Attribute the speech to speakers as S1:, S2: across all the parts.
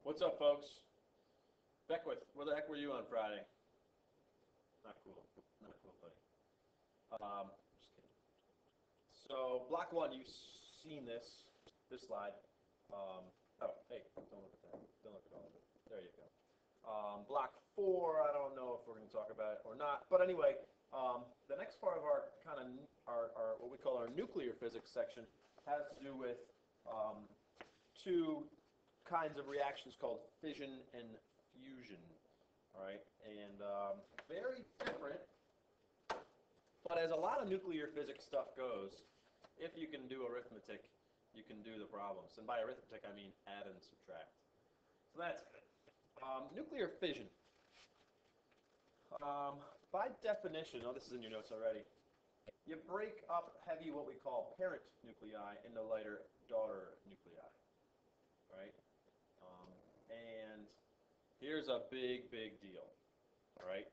S1: What's up, folks? Beckwith, where the heck were you on Friday? Not cool. Not cool, buddy. Just kidding. So, block one, you've seen this slide. Oh, hey, don't look at that. Don't look at all of it. There you go. Block four, I don't know if we're going to talk about it or not. But anyway, the next part of our our what we call our nuclear physics section has to do with two kinds of reactions called fission and fusion. All right, and very different. But as a lot of nuclear physics stuff goes, if you can do arithmetic, you can do the problems. And by arithmetic, I mean add and subtract. So that's good. Nuclear fission. By definition, oh, this is in your notes already, you break up heavy, what we call parent nuclei, into lighter daughter nuclei, right? And here's a big, big deal, all right?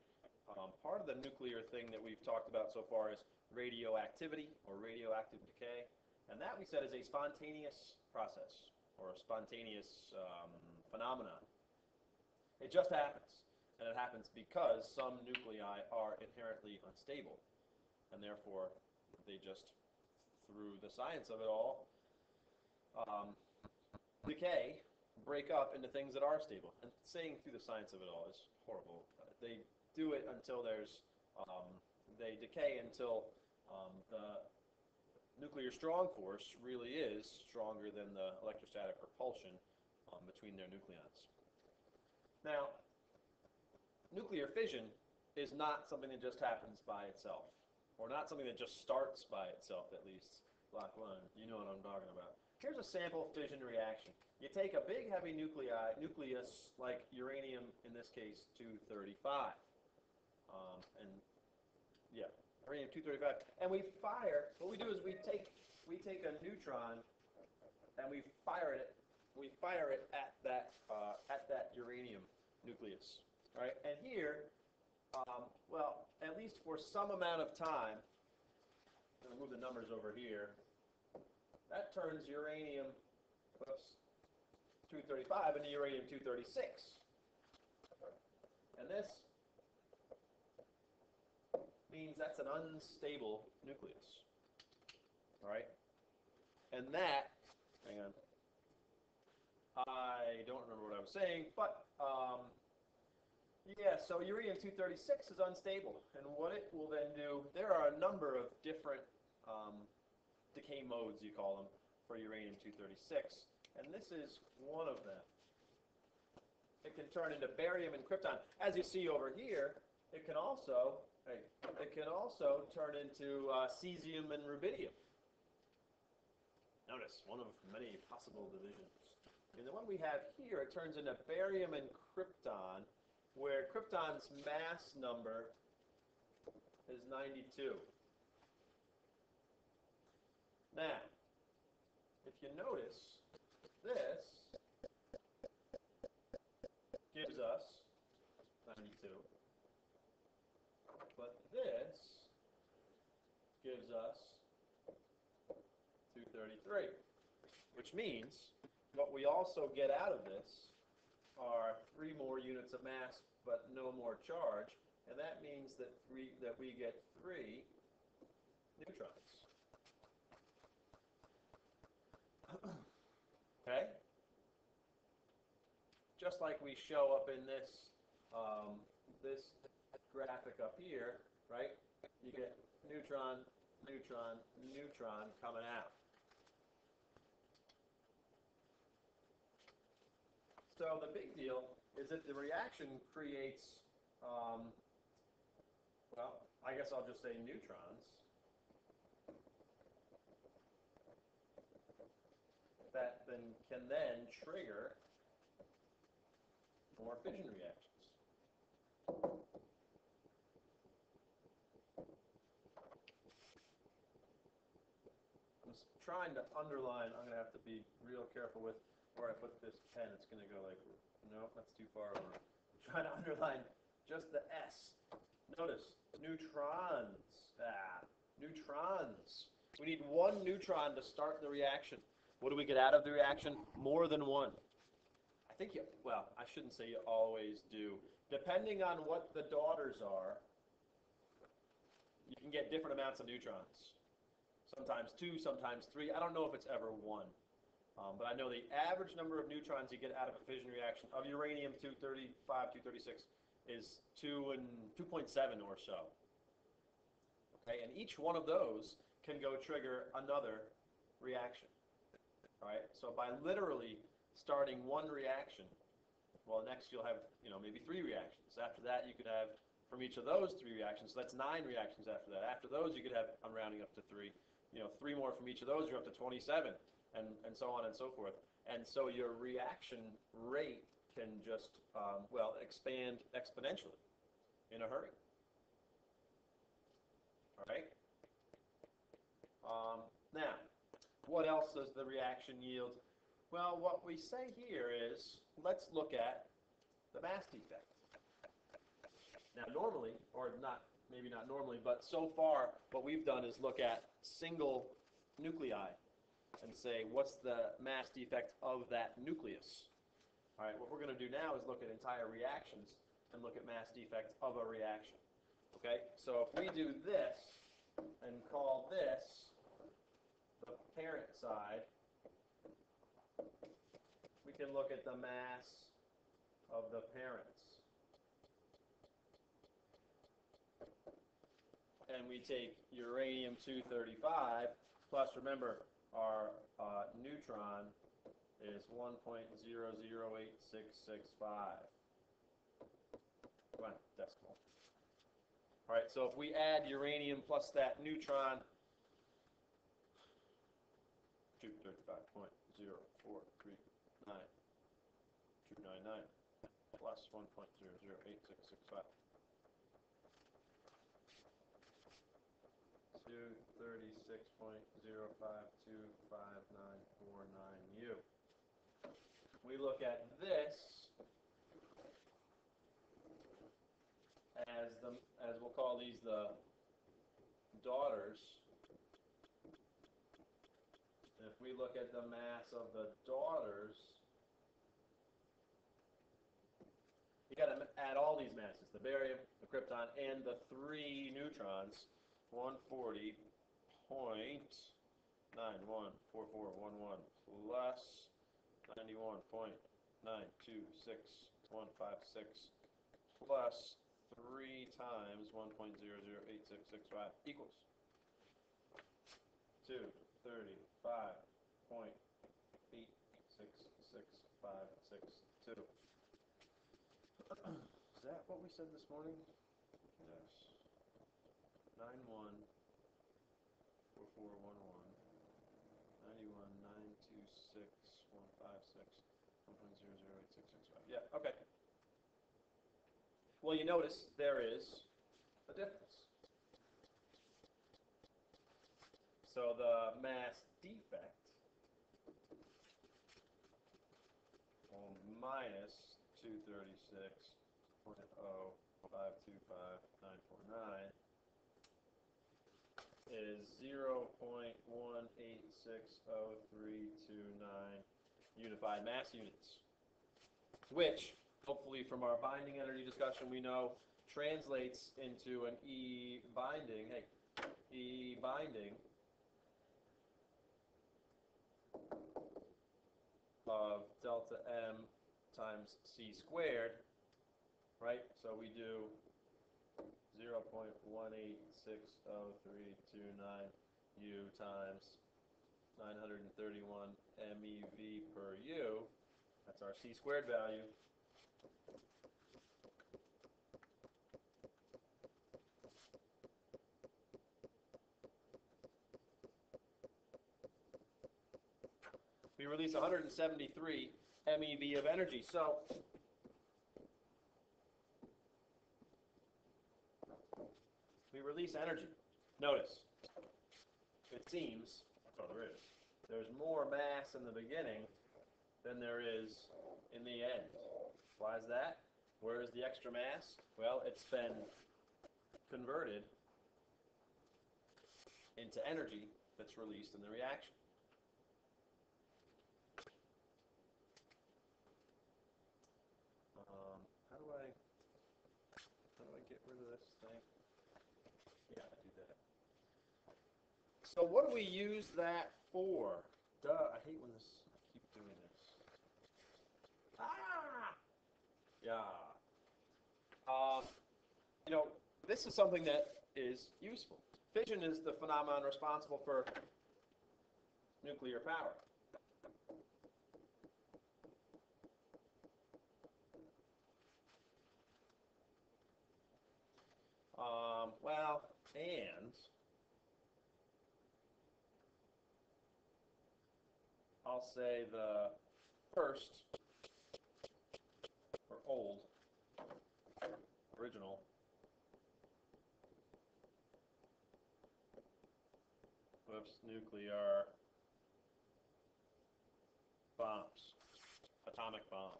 S1: Part of the nuclear thing that we've talked about so far is radioactivity or radioactive decay, and that we said is a spontaneous process or a spontaneous phenomenon. It just happens, and it happens because some nuclei are inherently unstable, and therefore they just, through the science of it all, decay, break up into things that are stable. And saying through the science of it all is horrible. They do it until there's, they decay until the nuclear strong force really is stronger than the electrostatic repulsion between their nucleons. Now, nuclear fission is not something that just happens by itself, or not something that just starts by itself, at least. Block one, you know what I'm talking about. Here's a sample fission reaction. You take a big heavy nucleus like uranium, in this case 235, and yeah, uranium 235, and we fire. What we do is we take a neutron and we fire it at that uranium nucleus, right? And here, well, at least for some amount of time, I'm going to move the numbers over here. That turns uranium, 235 into uranium 236. And this means that's an unstable nucleus. All right? And that, hang on, I don't remember what I was saying, but yeah, so uranium 236 is unstable. And what it will then do, there are a number of different decay modes, you call them, for uranium 236, and this is one of them. It can turn into barium and krypton. As you see over here, it can also turn into cesium and rubidium. Notice, one of many possible divisions. And the one we have here, it turns into barium and krypton, where krypton's mass number is 92. Now, if you notice, this gives us 92, but this gives us 233, which means what we also get out of this are 3 more units of mass, but no more charge, and that means that we get 3 neutrons. Okay? Just like we show up in this this graphic up here, right? You get neutron, neutron, neutron coming out. So the big deal is that the reaction creates, well, I guess I'll just say neutrons that can then trigger more fission reactions. I'm just trying to underline. I'm going to have to be real careful with where I put this pen. It's going to go like, no, that's too far over. I'm trying to underline just the S. Notice, neutrons. Neutrons. We need 1 neutron to start the reaction. What do we get out of the reaction? More than 1. A I think you, well, I shouldn't say you always do. Depending on what the daughters are, you can get different amounts of neutrons. Sometimes two, sometimes three. I don't know if it's ever one. But I know the average number of neutrons you get out of a fission reaction of uranium-235, 236 is 2.7 or so. Okay, and each one of those can go trigger another reaction. All right, so by literally starting one reaction, well, next you'll have, maybe 3 reactions. After that, you could have from each of those 3 reactions. So that's 9 reactions after that. After those, you could have, I'm rounding up to 3. 3 more from each of those, you're up to 27, and so on and so forth. And so your reaction rate can just, expand exponentially in a hurry. All right? Now, what else does the reaction yield? Well, what we say here is, let's look at the mass defect. Now, normally, or not, maybe not normally, but so far, what we've done is look at single nuclei and say, what's the mass defect of that nucleus? All right, what we're going to do now is look at entire reactions and look at mass defect of a reaction. Okay, so if we do this and call this the parent side, we can look at the mass of the parents. And we take uranium-235, plus remember, our neutron is 1.008665. Come on, decimal. All right, so if we add uranium plus that neutron, 235.0439299 plus 1.008665. 236.0525949U. We look at this as we'll call these the daughters. If we look at the mass of the daughters, you got to add all these masses: the barium, the krypton, and the 3 neutrons. 140.914411 plus 91.926156 plus 3 times 1.008665 equals 235.866562. Is that what we said this morning? Yes. 914411 91926156 1.008665. Yeah, okay. Well, you notice there is a difference. So the mass defect minus 236.0525949 is 0.1860329 unified mass units, which, hopefully from our binding energy discussion, we know translates into an E binding. Hey, E binding of delta M times C squared, right? So we do 0.1860329 U times 931 MeV per U. That's our C squared value. We release 173 MeV of energy. So we release energy. Notice, it seems, oh, there is, there's more mass in the beginning than there is in the end. Why is that? Where is the extra mass? Well, it's been converted into energy that's released in the reaction. rid of this thing. Yeah, I do that. So what do we use that for? Duh, I hate when this, I keep doing this. Ah! Yeah. You know, this is something that is useful. Fission is the phenomenon responsible for nuclear power. Well, and I'll say the first, or old, original, nuclear bombs, atomic bomb.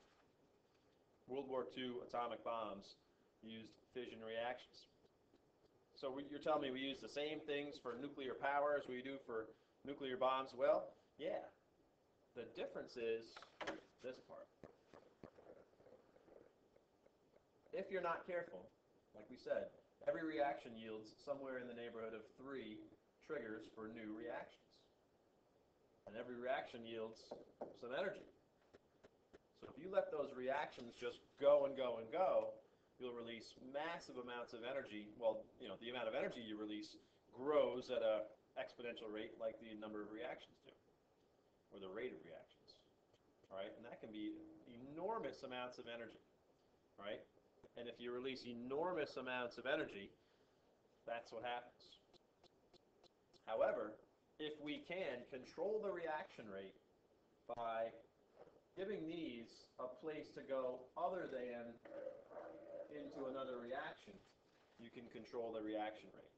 S1: World War II atomic bombs used fission reactions. So you're telling me we use the same things for nuclear power as we do for nuclear bombs? Well, yeah. The difference is this part. If you're not careful, like we said, every reaction yields somewhere in the neighborhood of 3 triggers for new reactions. And every reaction yields some energy. So if you let those reactions just go and go and go, you'll release massive amounts of energy. Well, you know, the amount of energy you release grows at an exponential rate like the number of reactions do, or the rate of reactions. All right, and that can be enormous amounts of energy, right? And if you release enormous amounts of energy, that's what happens. However, if we can control the reaction rate by giving these a place to go other than into another reaction, you can control the reaction rate.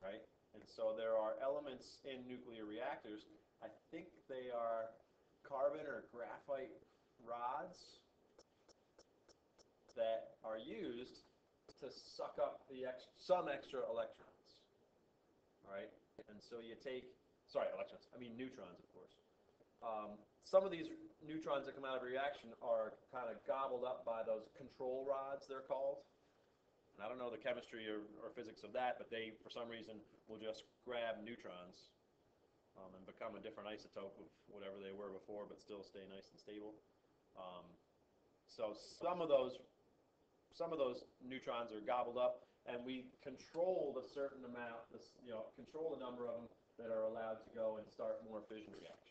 S1: Right? And so there are elements in nuclear reactors, I think they are carbon or graphite rods that are used to suck up some extra electrons. All right? And so you take, sorry, electrons, I mean neutrons, of course. Some of these neutrons that come out of a reaction are kind of gobbled up by those control rods, they're called. And I don't know the chemistry or physics of that, but they, for some reason, will just grab neutrons and become a different isotope of whatever they were before, but still stay nice and stable. So some of those neutrons are gobbled up, and we control a certain amount, control the number of them that are allowed to go and start more fission reactions.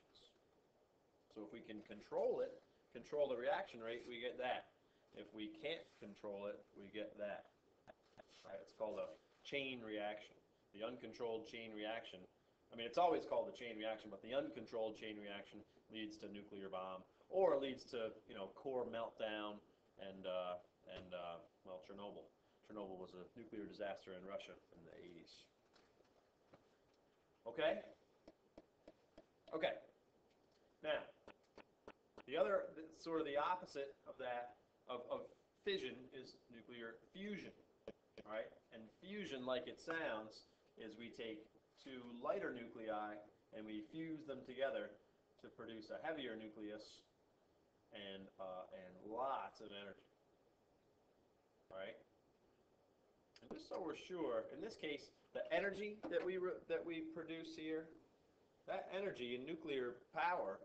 S1: So if we can control it, control the reaction rate, we get that. If we can't control it, we get that. Right? It's called a chain reaction. The uncontrolled chain reaction. I mean, it's always called a chain reaction, but the uncontrolled chain reaction leads to nuclear bomb, or leads to core meltdown and well, Chernobyl. Chernobyl was a nuclear disaster in Russia in the 80s. Okay? Okay. Now, sort of the opposite of that, of fission, is nuclear fusion, right? And fusion, like it sounds, is we take 2 lighter nuclei and we fuse them together to produce a heavier nucleus and lots of energy, right? And just so we're sure, in this case, the energy that we produce here, that energy in nuclear power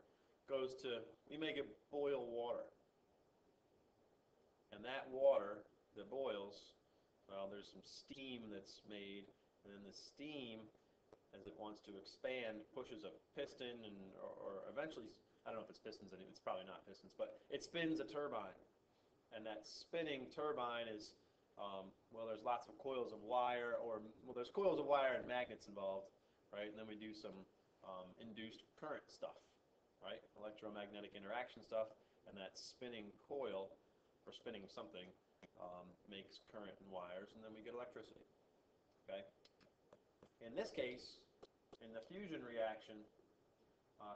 S1: goes to, we make it boil water. And that water that boils, well, there's some steam that's made, and then the steam, as it wants to expand, pushes a piston, or eventually, I don't know if it's pistons, it's probably not pistons, but it spins a turbine. And that spinning turbine is, well, there's lots of coils of wire, there's coils of wire and magnets involved, right? And then we do some induced current stuff, right? Electromagnetic interaction stuff, and that spinning coil, or spinning something, makes current in wires, and then we get electricity, okay? In this case, in the fusion reaction,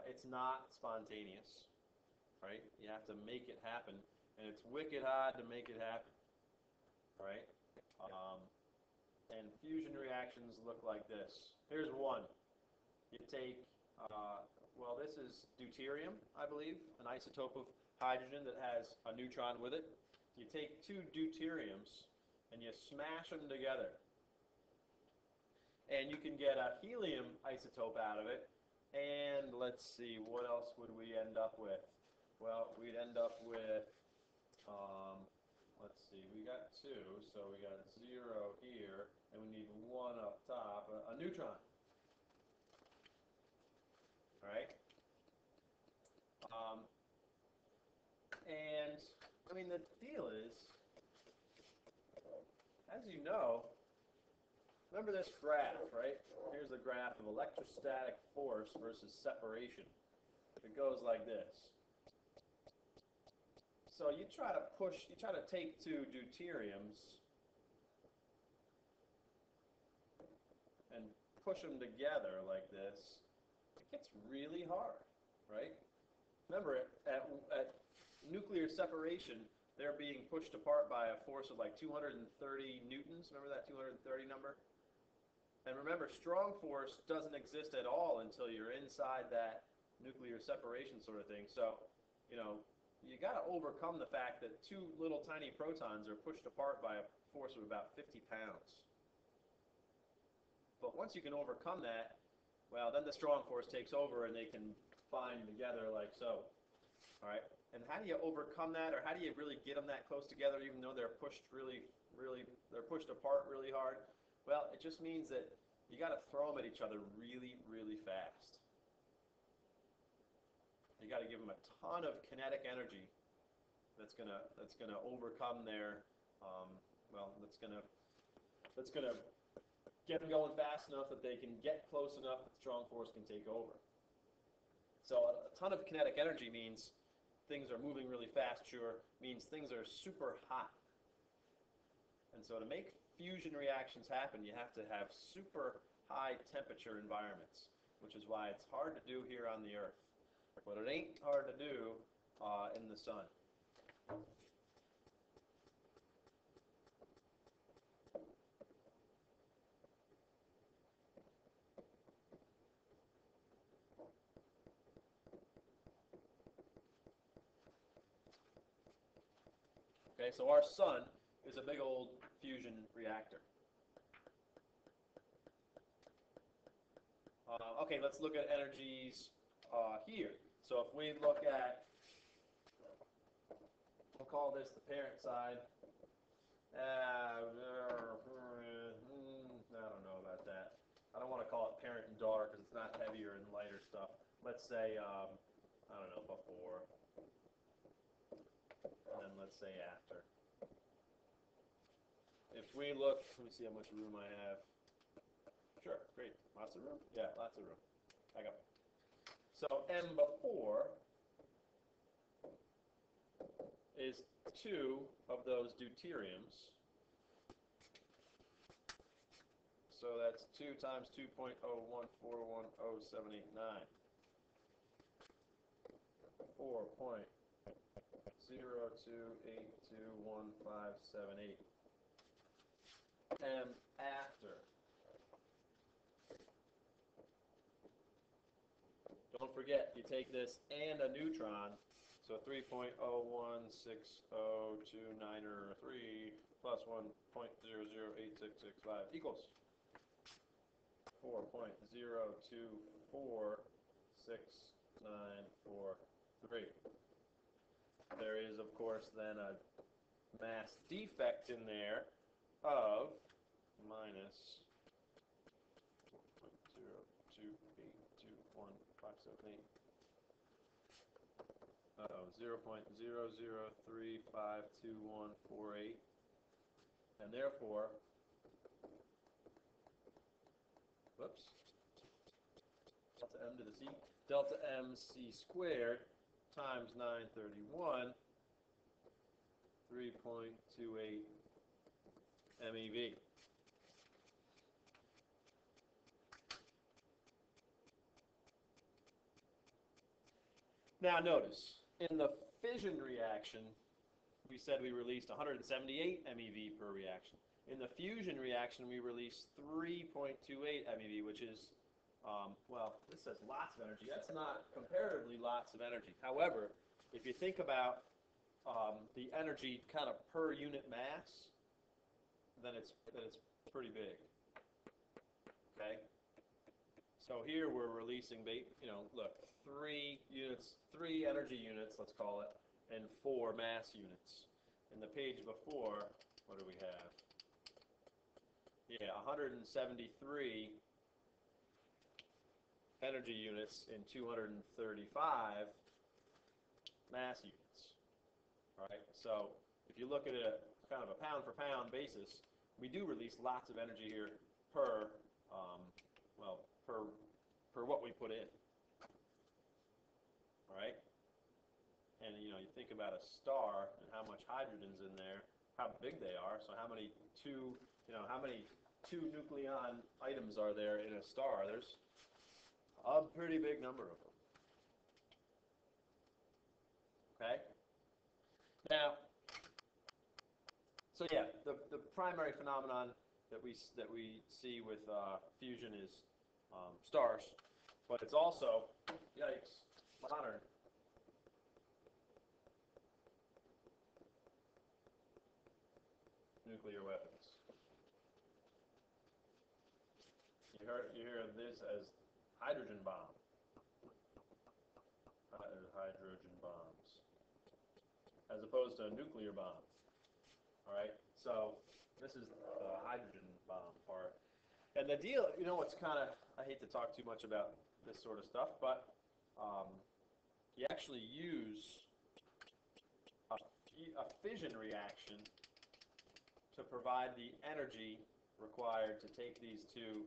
S1: it's not spontaneous, right? You have to make it happen, and it's wicked hard to make it happen, right? And fusion reactions look like this. Here's one. You take, well, this is deuterium, I believe, an isotope of hydrogen that has a neutron with it. You take 2 deuteriums and you smash them together. And you can get a helium isotope out of it. And let's see, what else would we end up with? Well, we'd end up with, let's see, we got 2, so we got 0 here, and we need 1 up top, a neutron. All right? And, I mean, the deal is, as you know, remember this graph, right? Here's a graph of electrostatic force versus separation. It goes like this. So you try to take 2 deuteriums and push them together like this. It gets really hard, right? Remember, at nuclear separation, they're being pushed apart by a force of like 230 newtons. Remember that 230 number? And remember, strong force doesn't exist at all until you're inside that nuclear separation sort of thing. So, you know, you got to overcome the fact that 2 little tiny protons are pushed apart by a force of about 50 pounds. But once you can overcome that, well, then the strong force takes over and they can bind together like so. All right? And how do you overcome that, or how do you really get them that close together even though they're pushed they're pushed apart really hard? Well, it just means that you got to throw them at each other really, really fast. You got to give them a ton of kinetic energy that's gonna overcome their that's gonna get them going fast enough that they can get close enough that strong force can take over. So a ton of kinetic energy means things are moving really fast, sure, means things are super hot. And so to make fusion reactions happen, you have to have super high temperature environments, which is why it's hard to do here on the Earth. But it ain't hard to do in the sun. Okay, so our sun is a big old fusion reactor. Okay, let's look at energies here. So if we look at, we'll call this the parent side. I don't know about that. I don't want to call it parent and daughter because it's not heavier and lighter stuff. Let's say, I don't know, before. And then let's say after. If we look, let me see how much room I have. Sure, great. Lots of room? Yeah, lots of room. I got it. So M before is 2 of those deuteriums. So that's 2 times 2.0141079. 4.02821578. M after. Don't forget, you take this and a neutron, so 3.0160293 plus 1.008665 equals 4.02469443. There is, of course, then a mass defect in there of minus 0.02821.8. And therefore, whoops, delta m to the c, delta mc squared times 931, 3.28 MeV. Now notice, in the fission reaction, we said we released 178 MeV per reaction. In the fusion reaction, we released 3.28 MeV, which is, well, this says lots of energy. That's not comparatively lots of energy. However, if you think about the energy kind of per unit mass, then it's pretty big. Okay. So here we're releasing, look, 3 energy units, let's call it, and 4 mass units. In the page before, what do we have? Yeah, 173 energy units and 235 mass units. All right, so if you look at a kind of a pound for pound basis, we do release lots of energy here per, per what we put in. All right, and you think about a star and how much hydrogen's in there, how big they are. So how many two nucleon items are there in a star? There's a pretty big number of them. Okay. Now, so yeah, the primary phenomenon that we see with fusion is stars, but it's also, yikes, modern. Nuclear weapons. You hear of this as hydrogen bomb. Hydrogen bombs, as opposed to a nuclear bomb. All right, so this is the hydrogen bomb part. And the deal, it's kind of, I hate to talk too much about this sort of stuff, but you actually use a fission reaction to provide the energy required to take these 2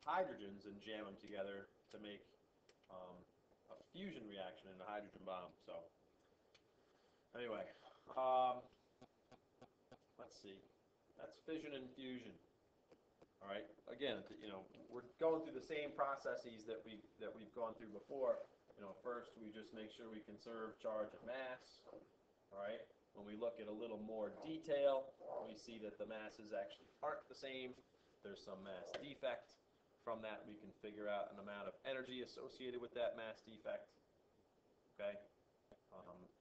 S1: hydrogens and jam them together to make a fusion reaction in a hydrogen bomb. So anyway, let's see. That's fission and fusion. All right. Again, we're going through the same processes that we've gone through before. First we just make sure we conserve charge and mass. All right. When we look at a little more detail, we see that the masses actually aren't the same. There's some mass defect. From that, we can figure out an amount of energy associated with that mass defect. Okay.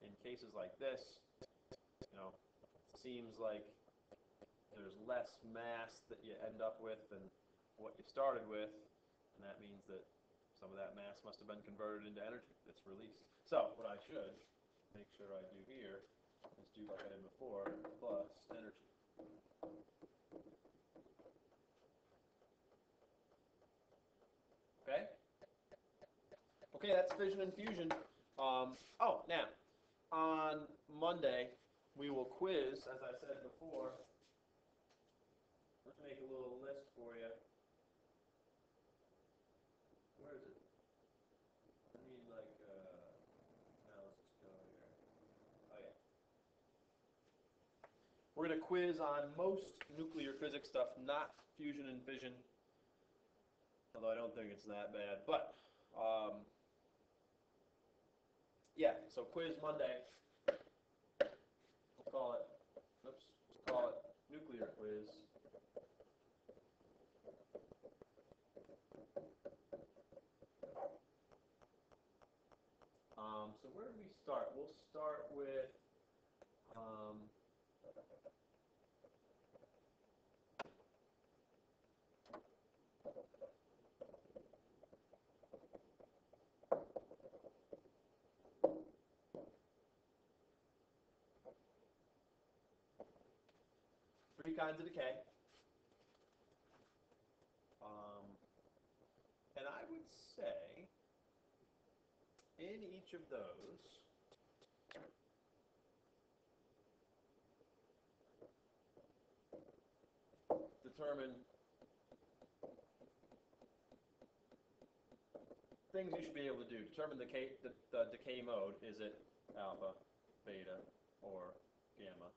S1: In cases like this, it seems like there's less mass that you end up with than what you started with, and that means that some of that mass must have been converted into energy that's released. So what I should make sure I do here is do like I did before, plus energy. Okay? Okay, that's fission and fusion. Now, on Monday, we will quiz, as I said before. Let's make a little list for you. Where is it? I need now let's just go here. Oh yeah. We're going to quiz on most nuclear physics stuff, not fusion and fission. Although I don't think it's that bad. But, yeah, so quiz Monday. We'll call it nuclear quiz. So where do we start? We'll start with three kinds of decay. And I would say in each of those, determine things you should be able to do. Determine the decay mode. Is it alpha, beta, or gamma?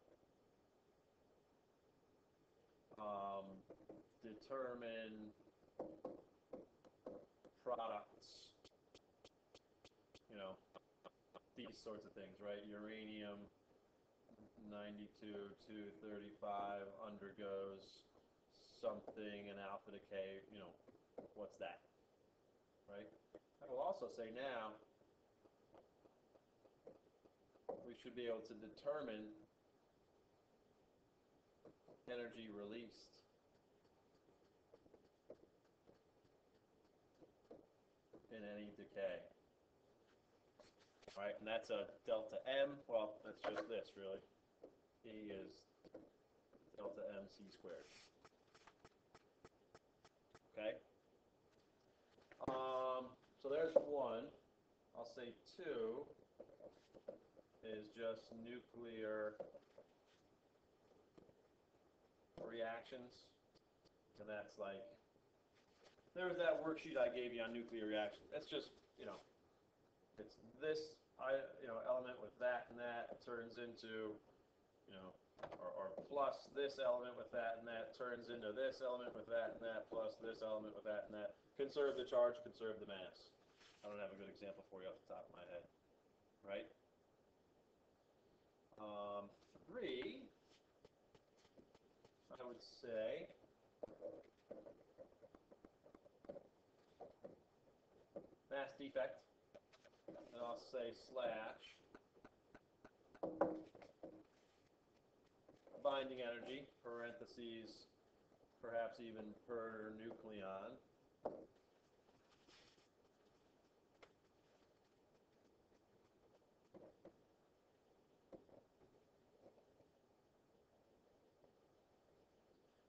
S1: Determine products. These sorts of things, right? Uranium 92 to 35 undergoes something, an alpha decay. What's that? Right? I will also say now we should be able to determine energy released in any decay. All right, and that's a delta M. Well, that's just this, really. E is delta MC squared. Okay? So there's one. I'll say two is just nuclear reactions. And that's like, there's that worksheet I gave you on nuclear reactions. That's just, it's this element with that and that turns into, or plus this element with that and that turns into this element with that and that plus this element with that and that. Conserve the charge, conserve the mass. I don't have a good example for you off the top of my head, right? 3, I would say, mass defect, and I'll say slash binding energy, parentheses, perhaps even per nucleon.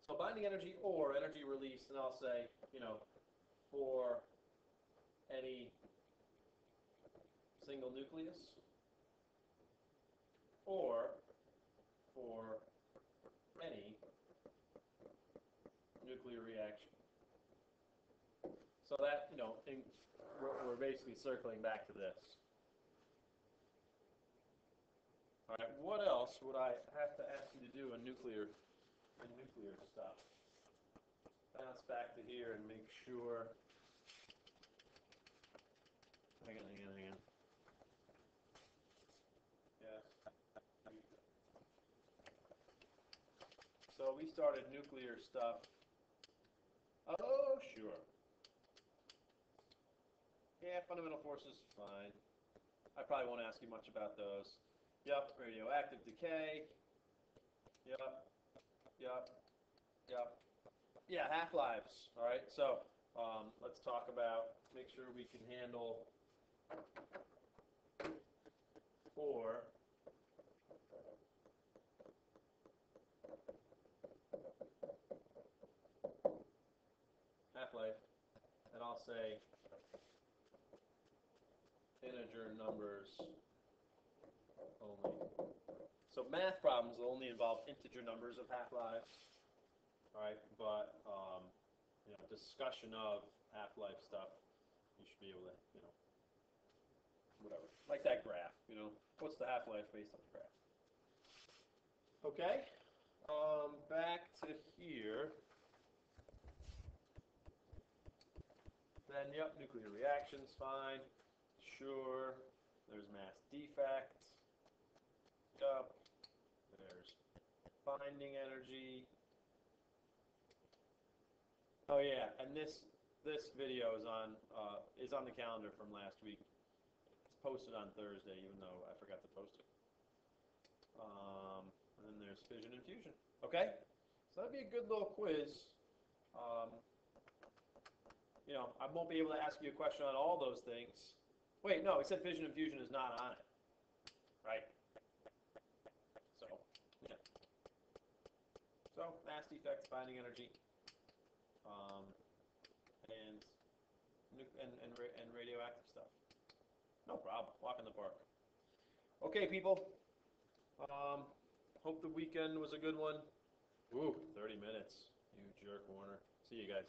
S1: So binding energy or energy released, and I'll say, for any single nucleus or for any nuclear reaction. So that, we're basically circling back to this. All right, what else would I have to ask you to do in nuclear stuff? Bounce back to here and make sure. Hang on. Yes. So we started nuclear stuff. Oh, sure. Yeah, fundamental forces, fine. I probably won't ask you much about those. Yep, radioactive decay. Yep. Yeah, half-lives. All right, so let's talk about, make sure we can handle 4 half-life, and I'll say integer numbers only. So math problems will only involve integer numbers of half-lives, all right? But discussion of half-life stuff, you should be able to, whatever, like that graph. What's the half-life based on the graph? Okay. Back to here. Then, yep, nuclear reactions, fine. Sure. There's mass defect. Yep. There's binding energy. Oh yeah, and this video is on the calendar from last week. It's posted on Thursday, even though I forgot to post it. And then there's Fission and Fusion. Okay, so that'd be a good little quiz. I won't be able to ask you a question on all those things. Wait, no, it said Fission and Fusion is not on it, right? So, yeah. So, mass defects, binding energy, and radioactive stuff. No problem. Walk in the park. Okay, people. Hope the weekend was a good one. Ooh, 30 minutes. You jerk, Warner. See you guys.